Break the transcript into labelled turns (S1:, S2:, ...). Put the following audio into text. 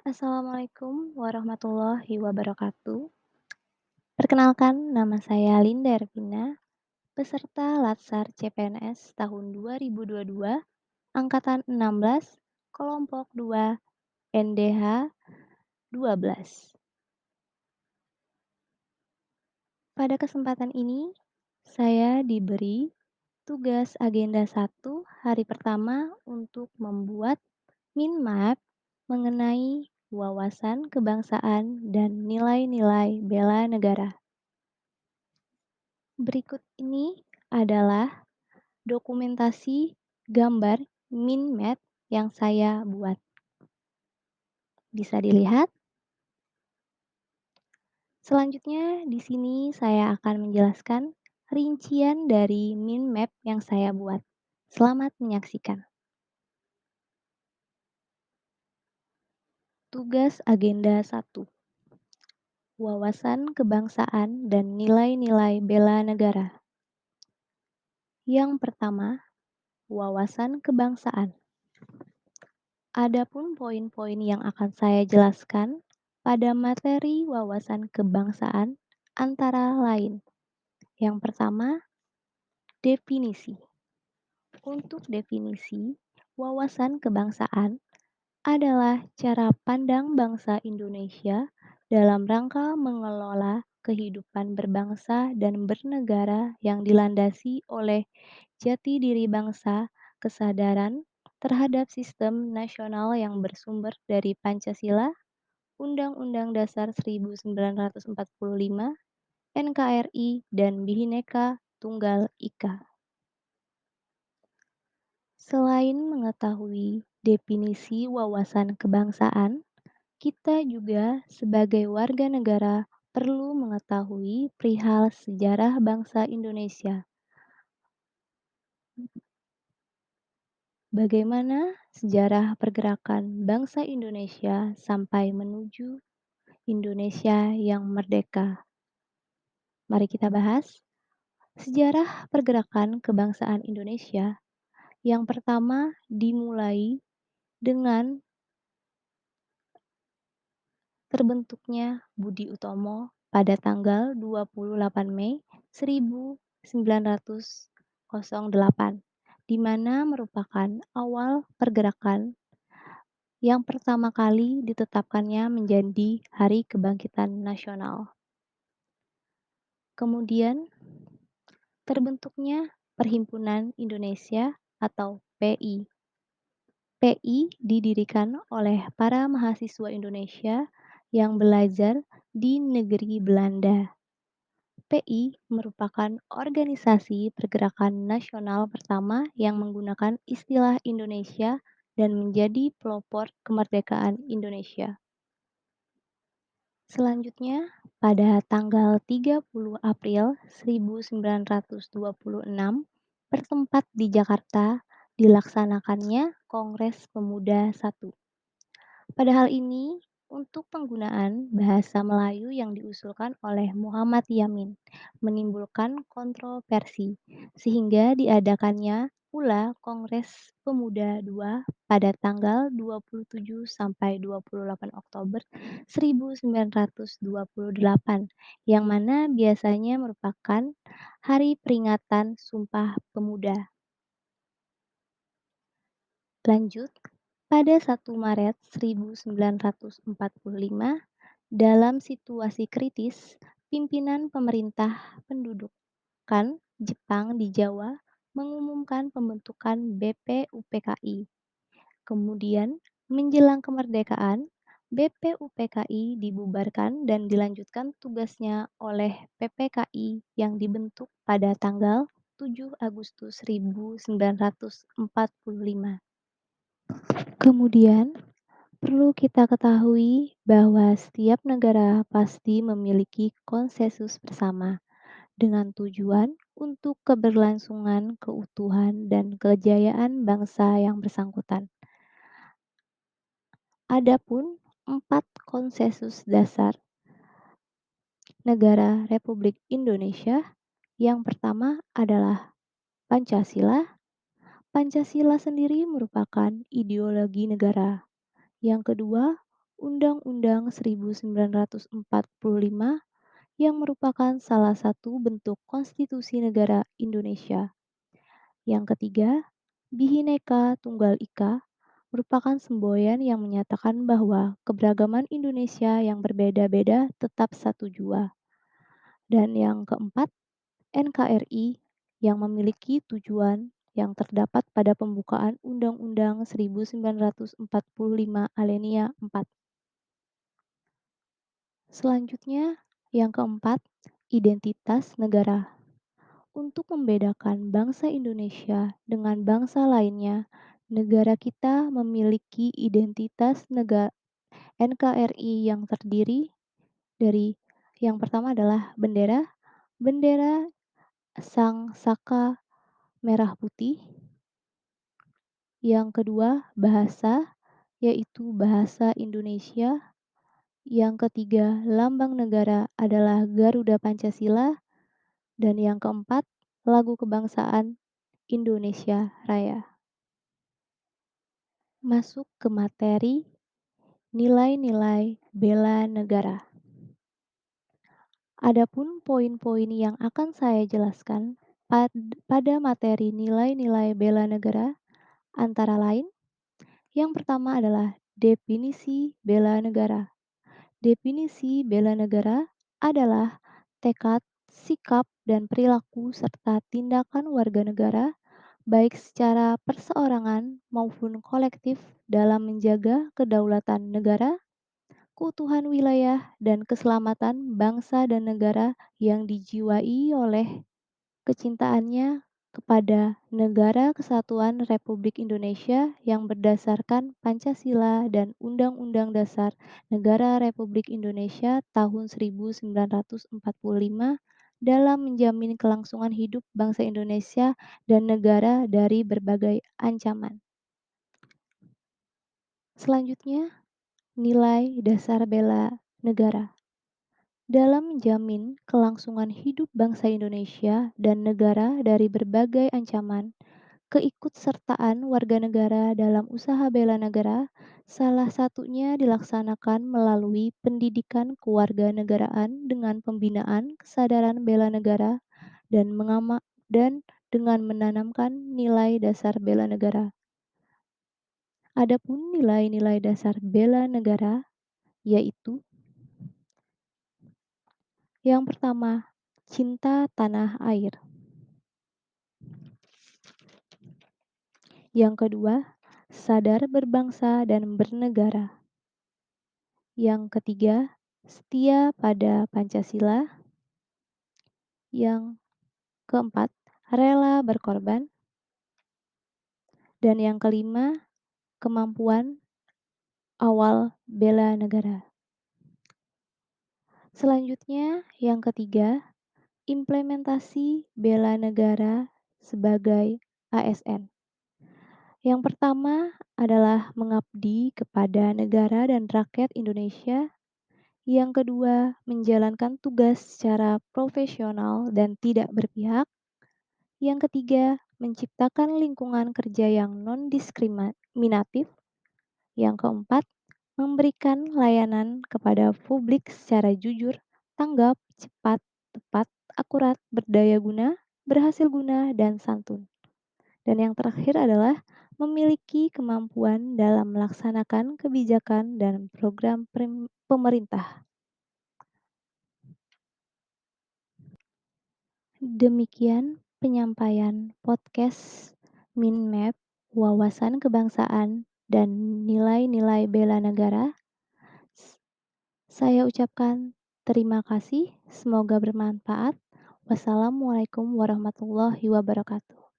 S1: Assalamualaikum warahmatullahi wabarakatuh. Perkenalkan, nama saya Linda Ervina, peserta Latsar CPNS tahun 2022, angkatan 16, kelompok 2, NDH 12. Pada kesempatan ini, saya diberi tugas agenda 1 hari pertama untuk membuat mind map mengenai wawasan kebangsaan dan nilai-nilai bela negara. Berikut ini adalah dokumentasi gambar mind map yang saya buat. Bisa dilihat. Selanjutnya, di sini saya akan menjelaskan rincian dari mind map yang saya buat. Selamat menyaksikan. Tugas agenda 1. Wawasan kebangsaan dan nilai-nilai bela negara. Yang pertama, wawasan kebangsaan. Adapun poin-poin yang akan saya jelaskan pada materi wawasan kebangsaan antara lain. Yang pertama, definisi. Untuk definisi, wawasan kebangsaan adalah cara pandang bangsa Indonesia dalam rangka mengelola kehidupan berbangsa dan bernegara yang dilandasi oleh jati diri bangsa, kesadaran terhadap sistem nasional yang bersumber dari Pancasila, Undang-Undang Dasar 1945, NKRI, dan Bhinneka Tunggal Ika. Selain mengetahui definisi wawasan kebangsaan, kita juga sebagai warga negara perlu mengetahui perihal sejarah bangsa Indonesia. Bagaimana sejarah pergerakan bangsa Indonesia sampai menuju Indonesia yang merdeka? Mari kita bahas sejarah pergerakan kebangsaan Indonesia. Yang pertama dimulai dengan terbentuknya Budi Utomo pada tanggal 28 Mei 1908, di mana merupakan awal pergerakan yang pertama kali ditetapkannya menjadi Hari Kebangkitan Nasional. Kemudian terbentuknya Perhimpunan Indonesia atau PI. PI didirikan oleh para mahasiswa Indonesia yang belajar di negeri Belanda. PI merupakan organisasi pergerakan nasional pertama yang menggunakan istilah Indonesia dan menjadi pelopor kemerdekaan Indonesia. Selanjutnya, pada tanggal 30 April 1926, bertempat di Jakarta, dilaksanakannya Kongres Pemuda I. Pada hal ini, untuk penggunaan bahasa Melayu yang diusulkan oleh Muhammad Yamin menimbulkan kontroversi, sehingga diadakannya pula Kongres Pemuda II pada tanggal 27 sampai 28 Oktober 1928, yang mana biasanya merupakan hari peringatan Sumpah Pemuda. Lanjut, pada 1 Maret 1945, dalam situasi kritis, pimpinan pemerintah pendudukan Jepang di Jawa mengumumkan pembentukan BPUPKI. Kemudian, menjelang kemerdekaan, BPUPKI dibubarkan dan dilanjutkan tugasnya oleh PPKI yang dibentuk pada tanggal 7 Agustus 1945. Kemudian, perlu kita ketahui bahwa setiap negara pasti memiliki konsensus bersama dengan tujuan untuk keberlangsungan, keutuhan, dan kejayaan bangsa yang bersangkutan. Adapun 4 konsensus dasar negara Republik Indonesia, yang pertama adalah Pancasila. Pancasila sendiri merupakan ideologi negara. Yang kedua, Undang-Undang 1945 yang merupakan salah satu bentuk konstitusi negara Indonesia. Yang ketiga, Bhinneka Tunggal Ika merupakan semboyan yang menyatakan bahwa keberagaman Indonesia yang berbeda-beda tetap satu jua. Dan yang keempat, NKRI yang memiliki tujuan yang terdapat pada pembukaan Undang-Undang 1945 Alinea 4. Selanjutnya, yang keempat, identitas negara. Untuk membedakan bangsa Indonesia dengan bangsa lainnya, negara kita memiliki identitas negara NKRI yang terdiri dari yang pertama adalah bendera, bendera sang saka merah putih. Yang kedua, bahasa, yaitu bahasa Indonesia. Yang ketiga, lambang negara adalah Garuda Pancasila. Dan yang keempat, lagu kebangsaan Indonesia Raya. Masuk ke materi nilai-nilai bela negara. Adapun poin-poin yang akan saya jelaskan pada materi nilai-nilai bela negara antara lain, yang pertama adalah definisi bela negara. Definisi bela negara adalah tekad, sikap, dan perilaku serta tindakan warga negara baik secara perseorangan maupun kolektif dalam menjaga kedaulatan negara, keutuhan wilayah, dan keselamatan bangsa dan negara yang dijiwai oleh kecintaannya kepada Negara Kesatuan Republik Indonesia yang berdasarkan Pancasila dan Undang-Undang Dasar Negara Republik Indonesia tahun 1945 dalam menjamin kelangsungan hidup bangsa Indonesia dan negara dari berbagai ancaman. Selanjutnya, nilai dasar bela negara. Dalam menjamin kelangsungan hidup bangsa Indonesia dan negara dari berbagai ancaman, keikutsertaan warga negara dalam usaha bela negara salah satunya dilaksanakan melalui pendidikan kewarganegaraan dengan pembinaan kesadaran bela negara dan dengan menanamkan nilai dasar bela negara. Adapun nilai-nilai dasar bela negara yaitu yang pertama, cinta tanah air. Yang kedua, sadar berbangsa dan bernegara. Yang ketiga, setia pada Pancasila. Yang keempat, rela berkorban. Dan yang kelima, kemampuan awal bela negara. Selanjutnya, yang ketiga, implementasi bela negara sebagai ASN. Yang pertama adalah mengabdi kepada negara dan rakyat Indonesia. Yang kedua, menjalankan tugas secara profesional dan tidak berpihak. Yang ketiga, menciptakan lingkungan kerja yang non-diskriminatif. Yang keempat, memberikan layanan kepada publik secara jujur, tanggap, cepat, tepat, akurat, berdaya guna, berhasil guna, dan santun. Dan yang terakhir adalah memiliki kemampuan dalam melaksanakan kebijakan dan program pemerintah. Demikian penyampaian podcast Minmap Wawasan Kebangsaan dan Nilai-nilai Bela Negara. Saya ucapkan terima kasih, semoga bermanfaat. Wassalamualaikum warahmatullahi wabarakatuh.